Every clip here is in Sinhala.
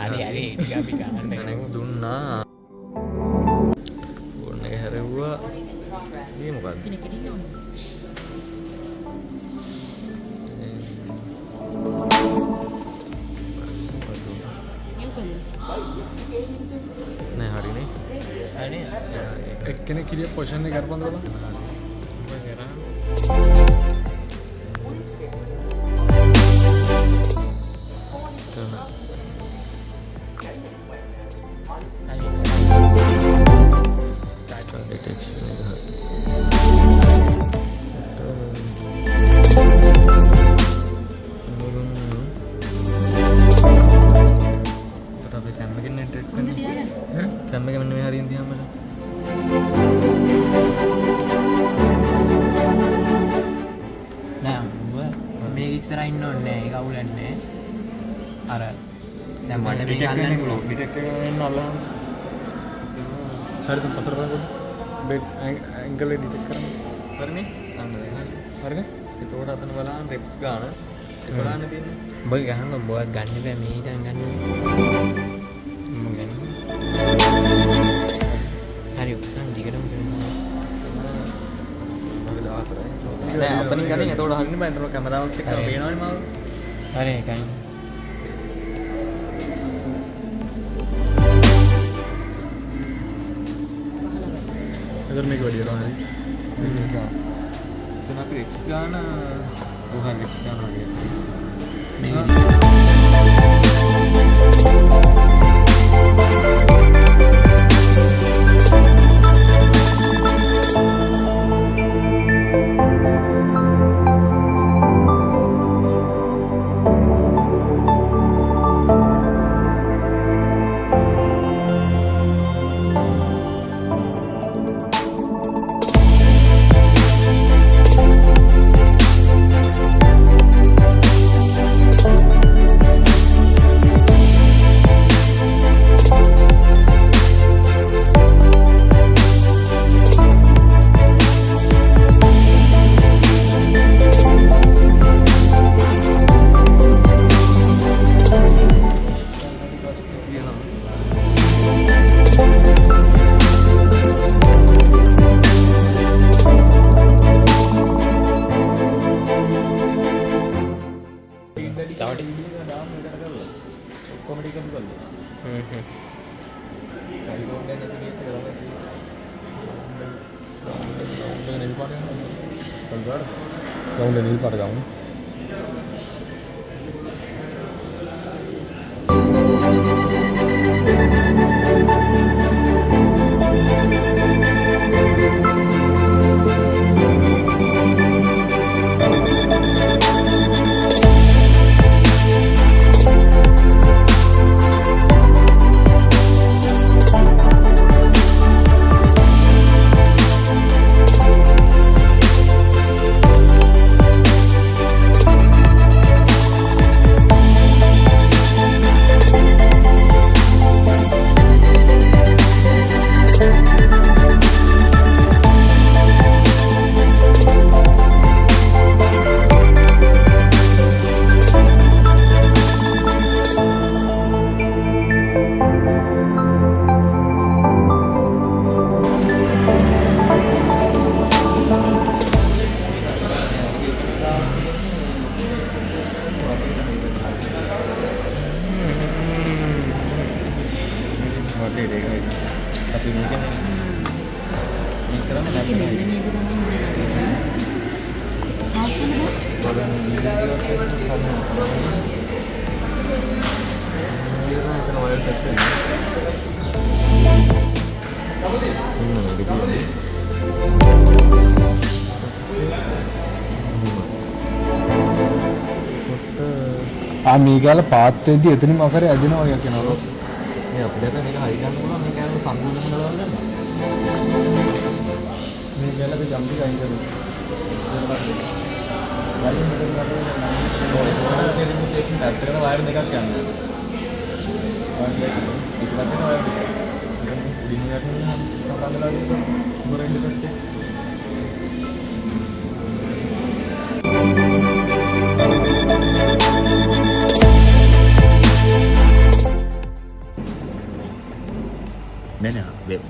හරි හරි ටික අපි ගන්න දුන්නා. ඕන එක හැරෙව්වා. මේ මොකද්ද? නෑ හරිනේ. හරි එක්කෙනෙක් කිරිය පොෂන් එක කරපන් දලා. ඉස්සරහින් ඕනේ ඒක අවුලන්නේ අර දැන් මට මේක ඩිටෙක්ට් අල්ලන්න කරන්න ඩිටෙක්ට් කරන්න අල්ලන්න සාරිතුන් පස්සට බලන්න බෙඩ් ඇන්ගල් එක ඩිටෙක්ට් කරන්න හරිනේ අන්න දැන් හරිනේ ඒකෝට අතන බලන්න රෙප්ස් ගන්න ඒක බලන්න තියෙන්නේ උඹ ගහන්න උඹවත් ගන්න බෑ මේ හිතන් ගන්න උඹ ගන්න හරි උසන් දිගටම කරනවා නෑ ඔතනින් ගන්නේ එතකොට හරිනේ බෑ එතකොට කැමරාවත් එක්ක පේනවනේ මාව හරි ඒකයි එතන මේක වැඩි වෙනවා හරි රික්ස් ගන්න එතන අපි රික්ස් ගන්න ඔහා රික්ස් ගන්න වගේ මේ රවුන්ඩ් නිල් පාට ගමු මේකල පාත් වෙද්දි එතනම අකරේ ඇදෙනවා වගේ කියනවා. මේ අපිට මේක හරි ගන්න පුළුවන් මේක යන සම්පූර්ණ කරලා ගන්න. මේ ගැලක ජම්පි අයින් කරමු. වයින් සේකින් පැත්තකට වයර් දෙකක් යනවා. වයර් දෙක එක පැත්තකට වයර් දෙකක්. ඉතින් දිනකට සම්බන්ධලා තියෙනවා. මොරෙන් දෙපැත්තේ.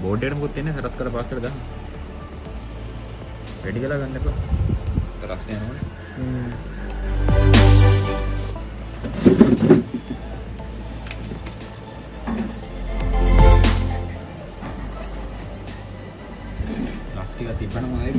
බෝඩ් එකට මොකද තියෙන්නේ සරස් කරලා පාස් කරලා දාන්න. රෙඩි කරලා ගන්න එපා. තරස් යනවනේ. ලක්ස් ටිකක් තිබ්බනම් ආයේ